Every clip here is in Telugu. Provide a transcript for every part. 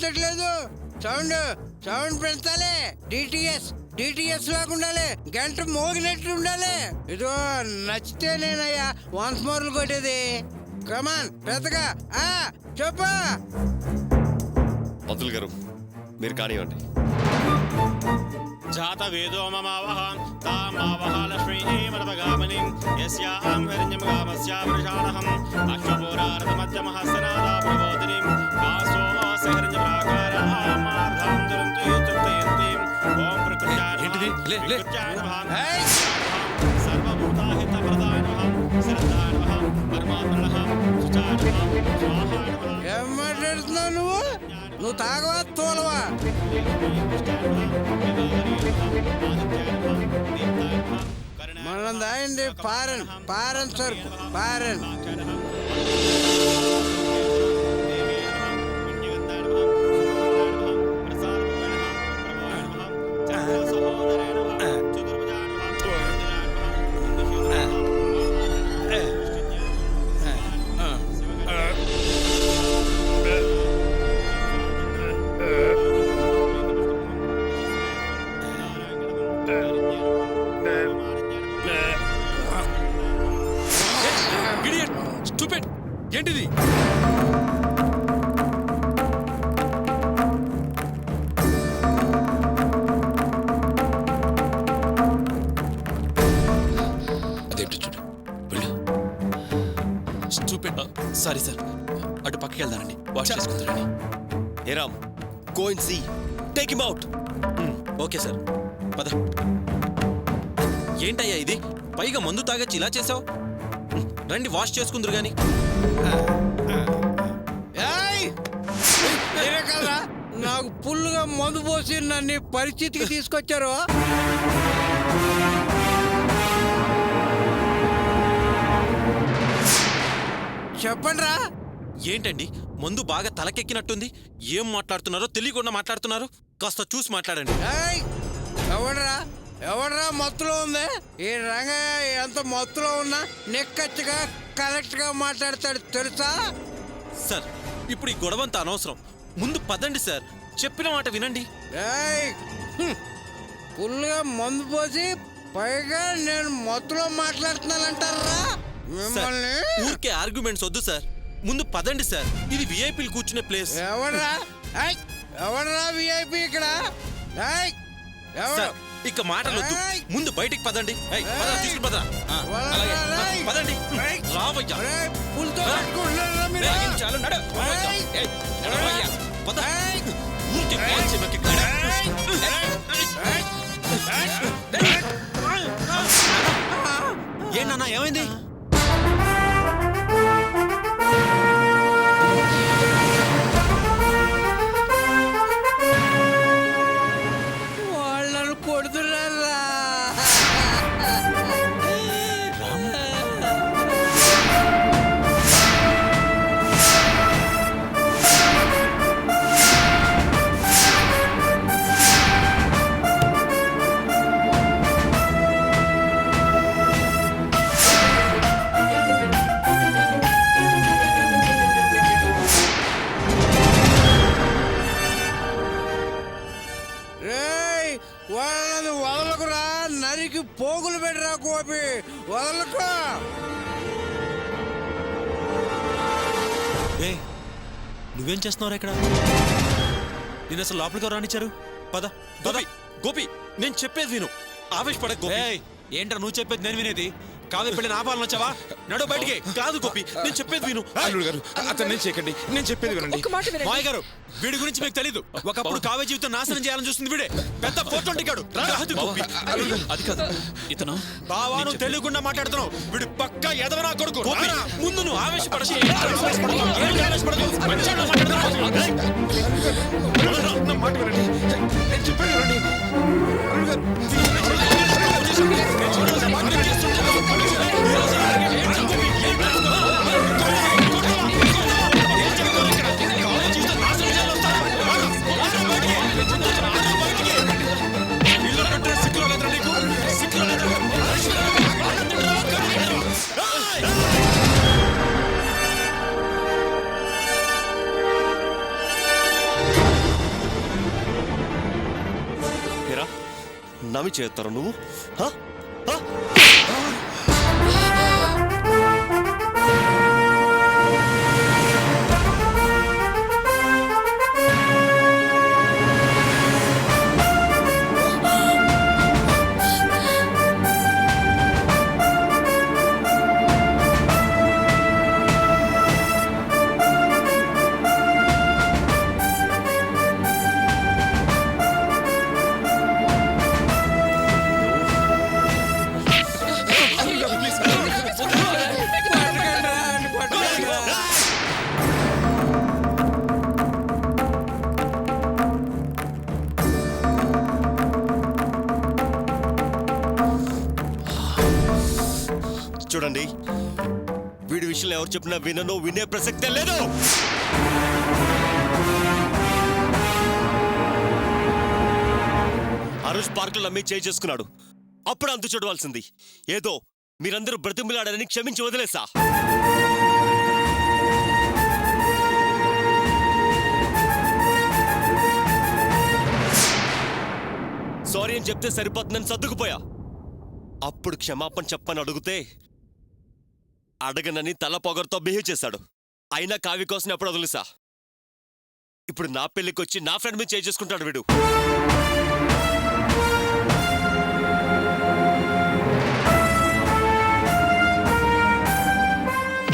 వినిపించట్లేదు. సౌండ్ సౌండ్ పెంచాలి. డిటిఎస్ లాగా ఉండాలి. గంట మోగినట్టు ఉండాలి. ఇదో నచ్చితేనేనయ్యా వన్స్ మోర్లు కొట్టేది. కమాన్ పెద్దగా చెప్పా. పంతులు గారు మీరు కానివ్వండి. జాత వేదో మమావహ తామావహ లక్ష్మీమరపగామనిం యస్యాం హిరణ్యమగామస్యా వృషాణహం అశ్వపూరారథమధ్యమహస్తనాదా ప్రబోధినిం కాసోమోస్య హిరణ్యప్రాకారామార్ధాం దురంతో తృప్తయంతిం ఓం ప్రకృత్యానమః సర్వభూతాహితప్రదానమః శ్రద్ధానమః పరమాత్మనః శుచానమః స్వాహానమః. ఏం మాట్లాడుతున్నావు నువ్వు తాగవా తోలవా? మనం దాయండి పారన్ సరుకు పారన్. ఏంటిది? అదేంటి చూడు. వెళ్ళు. స్టూపిడ్. సారీ సార్, అటు పక్కకి వెళ్దానండి. వాష్ చేసుకుంటారండి. ఏ Ram, go and see, take him out. Okay sir, పద. ఏంటయ్యా ఇది? పైగా మందు తాగొచ్చి ఇలా చేసావు. రండి వాష్ చేసుకుందరు గాని. నాకు ఫుల్గా మందు పోసి నన్ను పరిస్థితికి తీసుకొచ్చారు. చెప్పండి రా. ఏంటండి మందు బాగా తలకెక్కినట్టుంది. ఏం మాట్లాడుతున్నారో తెలియకుండా మాట్లాడుతున్నారు. కాస్త చూసి మాట్లాడండి. ఎవడరా మత్తులో ఉంది? ఈ రంగయ్య ఎంత మత్తులో ఉన్నా నెక్కచ్చిగా కరెక్ట్ గా మాట్లాడతాడు తెలుసా? సార్ ఇప్పుడు ఈ గొడవంతా అనవసరం. ముందు పదండి సార్, చెప్పిన మాట వినండి. ఫుల్గా మందు పోసి పైగా నేను మత్తులో మాట్లాడుతున్నానంటారా మిమ్మల్ని? ఊరికే ఆర్గ్యుమెంట్స్ వద్దు సార్, ముందు పదండి సార్. ఇది విఐపీలు కూర్చునే ప్లేస్. ఎవడరా విఐపీ ఇక్కడ? ఇక మాటలు వద్దు, ముందు బయటికి పదండి. పదండి. రావయ్యా. చాలు నడు. ఏంటన్నా ఏమైంది? వాళ్ళను కొడుతున్నారా? వాళ్ళని వదలకురా, నరికి పోగులు పెట్టరా గోపి, వదలకు. నువ్వేం చేస్తున్నావు ఇక్కడ? నేను అసలు లోపలికి రానిచ్చారు? పద. గోపి నేను చెప్పేది విను, ఆవేశపడకు. ఏంట్రా నువ్వు చెప్పేది నేను వినేది? కావ్య పెళ్ళిని ఆపాలని వచ్చావా? నడు బయటికి. కాదు గోపి, నేను చెప్పేది విను. అల్లుడు గారు అతను నేను చేయకండి, నేను చెప్పేది వినండి. మాయ గారు, వీడి గురించి మీకు తెలీదు. ఒకప్పుడు కావ్య జీవితం నాశనం చేయాలని చూస్తుంది వీడే. పెద్ద 420 కాడు. రాదు గోపి. అది కాదు ఇతను. బావా నువ్వు తెలియకుండా మాట్లాడుతున్నావు. వీడు పక్కా ఎదవనా కొడుకు. ముందు నువ్వు ఆవేశపడకు. నా మాట వినండి, నేను చెప్పేది వినండి. బదనామీ చేస్తారా నువ్వు? హ? హ? పట్టుకోండిరా, అని పట్టుకోండిరా. చూడండి, వీడి విషయంలో ఎవరు చెప్పినా వినను, వినే ప్రసక్తే లేదు. ఆ రోజు పార్కులో నమ్మి చేయి చేసుకున్నాడు. అప్పుడు అంతు చూడవలసింది. ఏదో మీరందరూ బ్రతిమిలాడని క్షమించి వదిలేసా. సారీ అని చెప్తే సరిపోతుందని సర్దుకుపోయా. అప్పుడు క్షమాపణ చెప్పని అడిగితే అడగనని తల పొగరుతో బిహేవ్ చేశాడు. అయినా కావి కోసం ఎప్పుడు వదిలేసా. ఇప్పుడు నా పెళ్లికి వచ్చి నా ఫ్రెండ్ మీద చేయి చేసుకుంటాడు వీడు.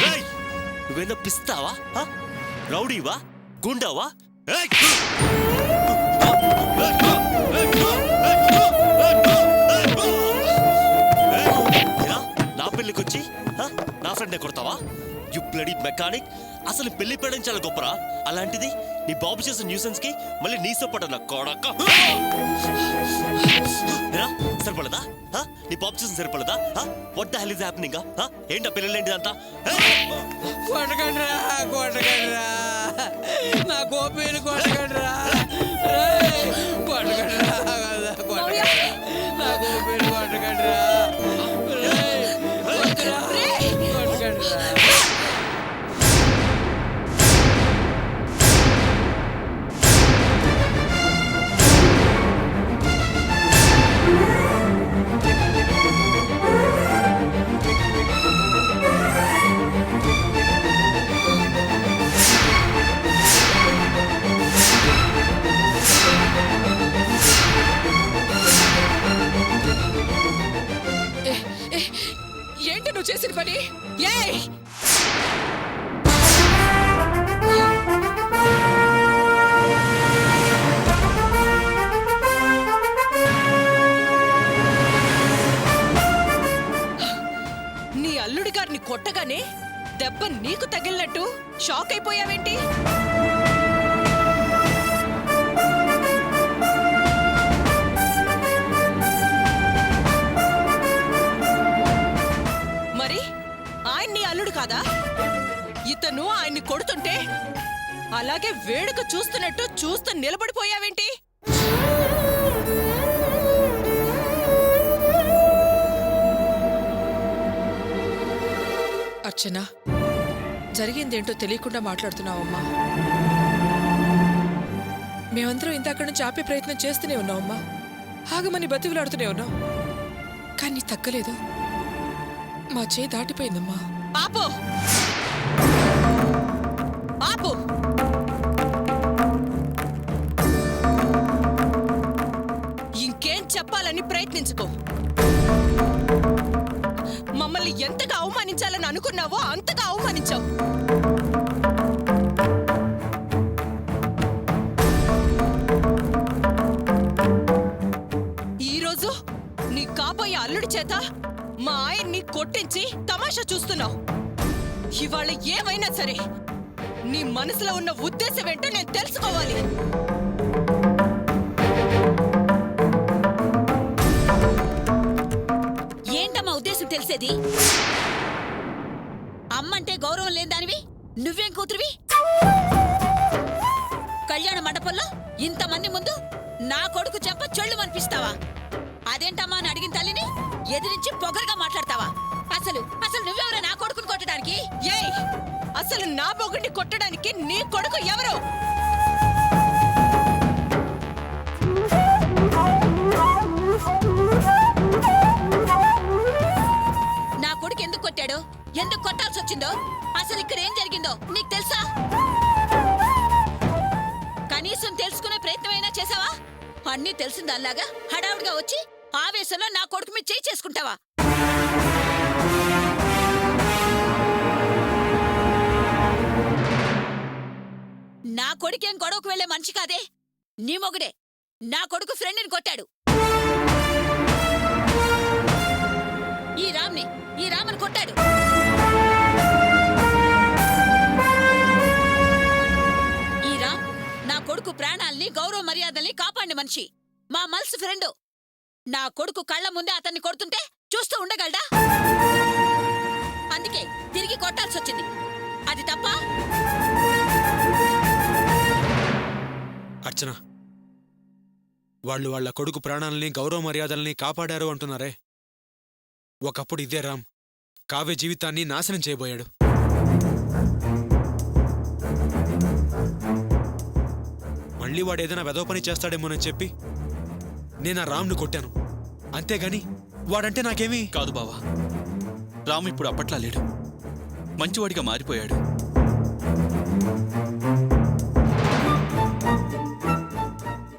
రేయ్, నువ్వేనా పిస్తావా? హ? రౌడీవా? గుండావా? ఏయ్! ఏరా, నా పెళ్లికొచ్చి నా ఫ్రెండ్ కొడతావా? You bloody mechanic. అసలు పెళ్లి పెళ్ళడం చాలా గొప్పరా. అలాంటిది నీ బాబు చేసిన న్యూసెన్స్ కి మళ్ళీ నీ సపోర్ట్ నా కొడక. సరిపడదా? నీ బాబు చేసిన సరిపడదా? What the hell is happening? ఏంటా పెళ్ళింటిదంతా? కొట్టకండిరా, కొట్టకండిరా, నా గోపిని కొట్టకండిరా. రేయ్, కొట్టకండిరా కదా, కొట్టకండిరా, నా గోపిని కొట్టకండిరా. రేయ్, వద్దురా, కొట్టకండిరా. ఏంటి నువ్వు చేసిన పని? ఏయ్! నీ అల్లుడి గారిని కొట్టగానే దెబ్బ నీకు తగిలినట్టు షాక్ అయిపోయావేంటి? మరి ఆయన నీ అల్లుడు కాదా? ఇతను ఆయన్ని కొడుతుంటే అలాగే వేడుక చూస్తున్నట్టు చూస్తూ నిలబడిపోయావేంటి? అర్చన, జరిగిందేంటో తెలియకుండా మాట్లాడుతున్నావమ్మా. మేమందరం ఇంతక్కడి నుంచి ఆపే ప్రయత్నం చేస్తూనే ఉన్నావమ్మా. ఆగమని బతివులాడుతూనే ఉన్నాం, కానీ తగ్గలేదు. మా చేయి దాటిపోయిందమ్మా. ఆపు! ఆపు! ఇంకేం చెప్పాలని ప్రయత్నించుకో. మమ్మల్ని ఎంతగా అవమానించాలని అనుకున్నావో అంతగా అవమానించావు. ఈరోజు నీ కాబోయే అల్లుడి చేత మా ఆయన్ని కొట్టించి తమాషా చూస్తున్నావు. ఇవాళ ఏమైనా సరే నీ మనసులో ఉన్న ఉద్దేశం ఏంటో నేను తెలుసుకోవాలి. ఏంటమ్మా ఉద్దేశం తెలిసేది? అమ్మంటే గౌరవం లేని దానివి నువ్వేం కూతురివి? కళ్యాణ మండపంలో ఇంతమంది ముందు నా కొడుకు చెంప చెళ్ళు అనిపిస్తావా? అదేంటమ్మా అని అడిగిన తల్లిని ఎదిరించి పొగరుగా మాట్లాడతావా? అసలు అసలు నువ్వెవరా నా కొడుకుని కొట్టడానికి? ఏయ్, అసలు నా మొగుడిని కొట్టడానికి నీ కొడుకు ఎవరు? కొట్టాడో, ఎందుకు కొట్టాల్సి వచ్చిందో, అసలు ఇక్కడ ఏం జరిగిందో నీకు తెలుసా? కనీసం తెలుసుకునే ప్రయత్నమైనా చేసావా? అన్నీ తెలిసిందల్లాగా హడావుడిగా వచ్చి ఆవేశంలో నా కొడుకు మీద చేయి చేసుకుంటావా? నా కొడుకేం గొడవకు వెళ్లే మనిషి కాదే, నీ మొగుడే నా కొడుకు ఫ్రెండ్ని కొట్టాడు. ఈ రామని కొట్టాడు. ఈ రామ్ నా కొడుకు ప్రాణాల్ని, గౌరవ మర్యాదల్ని కాపాడిన మనిషి, మా మల్స్ ఫ్రెండు. నా కొడుకు కళ్ళ ముందే అతన్ని కొడుతుంటే చూస్తూ ఉండగలడా? అందుకే తిరిగి కొట్టాల్సి వచ్చింది. అది తప్ప? అర్చన, వాళ్ళు వాళ్ళ కొడుకు ప్రాణాలని, గౌరవ మర్యాదల్ని కాపాడారు అంటున్నారే. ఒకప్పుడు ఇదే రామ్ కావ్య జీవితాన్ని నాశనం చేయబోయాడు. మళ్ళీ వాడు ఏదైనా వెధవ పని చేస్తాడేమోనని చెప్పి నేను ఆ రామ్ను కొట్టాను. అంతేగాని వాడంటే నాకేమీ కాదు బావా. రాము ఇప్పుడు అప్పట్లా లేడు, మంచివాడిగా మారిపోయాడు.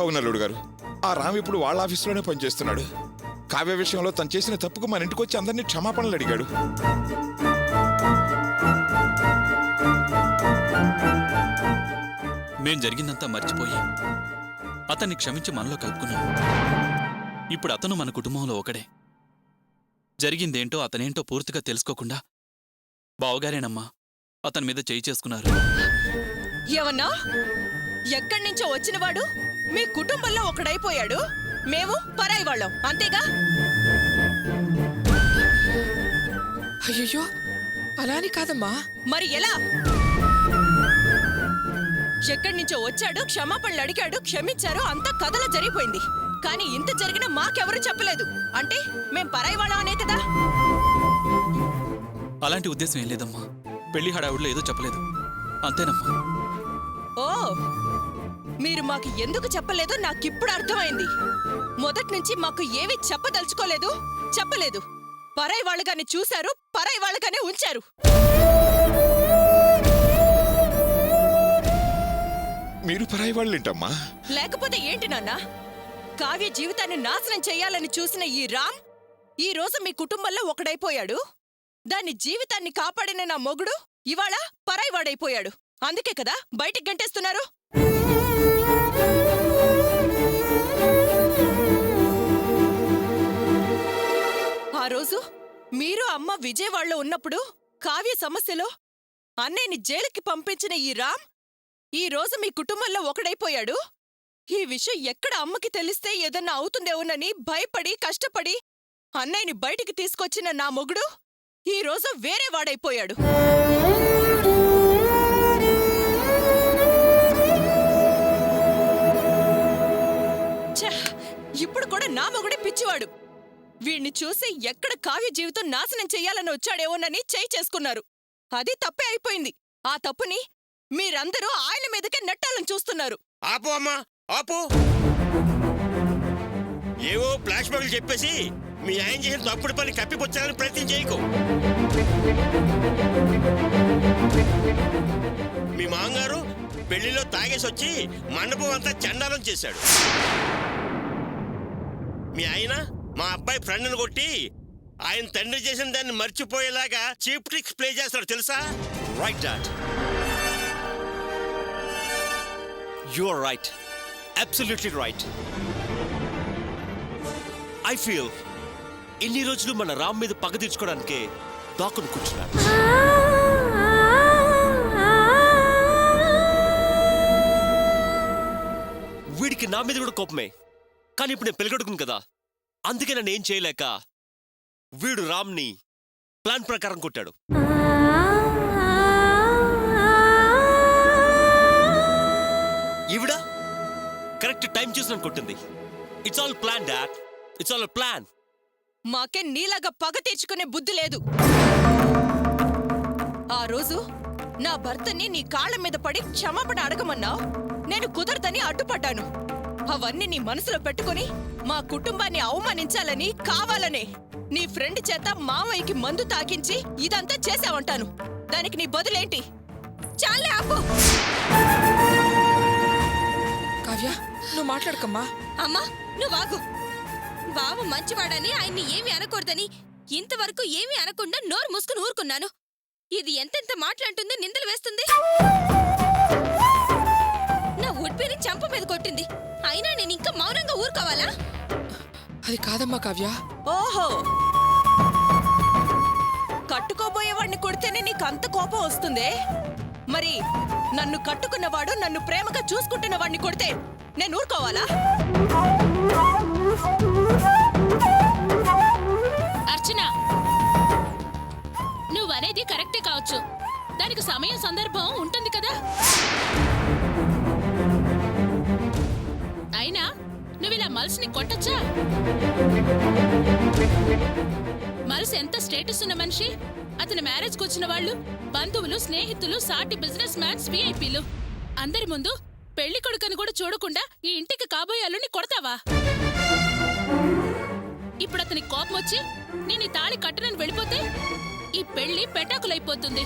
అవునల్లుడు గారు, ఆ రామ్ ఇప్పుడు వాళ్ళ ఆఫీసులోనే పనిచేస్తున్నాడు. కావ్య విషయంలో తను చేసిన తప్పుకు మన ఇంటికి వచ్చి అందరినీ క్షమాపణలు అడిగాడు. మేం జరిగిందంతా మర్చిపోయి అతన్ని క్షమించి మనలో కలుపుకున్నాం. ఇప్పుడు అతను మన కుటుంబంలో ఒకడే. జరిగిందేంటో అతనేంటో పూర్తిగా తెలుసుకోకుండా బావగారేనమ్మా అతని మీద చేయి చేసుకున్నారు. ఏమన్నా? ఎక్కడి నుంచో వచ్చినవాడు మీ కుటుంబంలో ఒకడైపోయాడు, మేము పరాయి వాళ్ళం, అంతేగా? అయ్యో, అలాని కాదమ్మా. మరి ఎలా? ఎక్కడి నుంచో వచ్చాడు, క్షమాపణలు అడిగాడు, క్షమించారు, అంతా కథలో జరిగిపోయింది. కానీ ఇంత జరిగినా మాకెవరూ చెప్పలేదు అంటే మేం పరాయి వాళ్ళం అనే కదా? అలాంటి ఉద్దేశం ఏం లేదమ్మా. పెళ్లి హడావుడిలో ఏదో చెప్పలేదు, అంతేనమ్మా. ఓ, మీరు మాకు ఎందుకు చెప్పలేదో నాకిప్పుడు అర్థమైంది. మొదటి నుంచి మాకు ఏమీ చెప్పదలుచుకోలేదు, చెప్పలేదు. పరాయి వాళ్ళగానే చూశారు, పరాయి వాళ్ళగానే ఉంచారు. మీరు పరాయి వాళ్ళేంటమ్మా? లేకపోతే ఏంటి నాన్న? కావ్య జీవితాన్ని నాశనం చెయ్యాలని చూసిన ఈ రామ్ ఈ రోజు మీ కుటుంబంలో ఒకడైపోయాడు. దాని జీవితాన్ని కాపాడిన నా మొగుడు ఇవాళ పరాయి వాడైపోయాడు. అందుకే కదా బయటికి గంటేస్తున్నారు. ఆ రోజు మీరు అమ్మ విజయవాడలో ఉన్నప్పుడు కావ్య సమస్యలో అన్నయ్యని జైలుకి పంపించిన ఈ రామ్ ఈ రోజు మీ కుటుంబంలో ఒకడైపోయాడు. ఈ విషయం ఎక్కడ అమ్మకి తెలిస్తే ఏదన్నా అవుతుందేమోనని భయపడి కష్టపడి అన్నయ్యని బయటికి తీసుకొచ్చిన నా మొగుడు ఈ రోజు వేరే వాడైపోయాడు. ఇప్పుడు కూడా నా మొగుడే పిచ్చివాడు. వీణ్ణి చూసి ఎక్కడ కావ్య జీవితం నాశనం చెయ్యాలని వచ్చాడేమోనని చేయి చేసుకున్నారు. అది తప్పే అయిపోయింది. ఆ తప్పుని మీరందరూ ఆయన మీదకే నెట్టాలని చూస్తున్నారు. ఆపు అమ్మా, ఆపు. ఏవో ఫ్లాష్ బ్యాక్లు చెప్పేసి మీ ఆయన చేసిన తప్పుడు పని కప్పిపుచ్చాలని ప్రయత్నం చేయకు. మీ మామగారు పెళ్లిలో తాగేసి వచ్చి మండపం అంతా చండాలం చేశాడు. మీ ఆయన మా అబ్బాయి ఫ్రెండ్ని కొట్టి ఆయన తండ్రి చేసిన దాన్ని మర్చిపోయేలాగా చీప్ ట్రిక్స్ ప్లే చేస్తాడు తెలుసా? Right dad, you are right, absolutely right. I feel ఇన్ని రోజులు మన రామ్ మీద పగ తీర్చుకోవడానికే దాక్కుని కూర్చున్నాడు. వీడికి నా మీద కూడా కోపమే, కానీ ఇప్పుడు నేను పెళ్ళగొడుకును కదా, అందుకే నన్ను ఏం చేయలేక వీడు రామ్ని ప్లాన్ ప్రకారం కొట్టాడు. ఈవిడ కరెక్ట్ టైం చూసి నన్ను కొట్టింది. It's all plan dad, it's all plan. మాకే నీలాగా పగ తీర్చుకునే బుద్ధి లేదు. ఆ రోజు నా భర్తని నీ కాళ్ల మీద పడి క్షమాపణ అడగమన్నావు. నేను కుదరదని అడ్డుపడ్డాను. అవన్నీ నీ మనసులో పెట్టుకుని మా కుటుంబాన్ని అవమానించాలని కావాలనే నీ ఫ్రెండ్ చేత మావయ్యకి మందు తాగించి ఇదంతా చేసావంటాను. దానికి నీ బదులేంటి? చాలే ఆపు. కావ్య నువ్వు మాట్లాడకమ్మా. అమ్మా నువ్వాగు. బావ మంచివాడని ఆయన్ని ఏమీ అనకూడదని ఇంతవరకు ఏమీ అనకుండా నోరు మూసుకుని ఊరుకున్నాను. ఇది ఎంతెంత మాట్లాడుతుంది, నిందలు వేస్తుంది. నా ఉడ్పిని చంప మీద కొట్టింది. అయినా నేను ఇంకా మౌనంగా ఊరుకోవాలా? అది కాదమ్మా కావ్య. ఓహో, కట్టుకోబోయేవాడిని కొడితేనే నీకు అంత కోపం వస్తుందే? మరి నన్ను కట్టుకున్నవాడు నన్ను ప్రేమగా చూసుకుంటున్న వాడిని కొడితే నేను ఊరుకోవాలా? అర్చన, నువ్వనేది కరెక్టే కావచ్చు. దానికి సమయం సందర్భం ఉంటుంది కదా. అయినా నువ్విలా మల్స్ని కొట్టచ్చా? మల్స్ ఎంత స్టేటస్ ఉన్న మనిషి. అతని మ్యారేజ్కి వచ్చిన వాళ్ళు బంధువులు, స్నేహితులు, సాటి బిజినెస్ మ్యాన్స్, విఐపీలు అందరి ముందు పెళ్లి కొడుకని కూడా చూడకుండా ఈ ఇంటికి కాబోయే అల్లుని కొడతావా? ఇప్పుడు అతనికి కోపం వచ్చి నేను ఈ తాళి కట్టనని వెళ్ళిపోతే ఈ పెళ్లి పెటాకులైపోతుంది.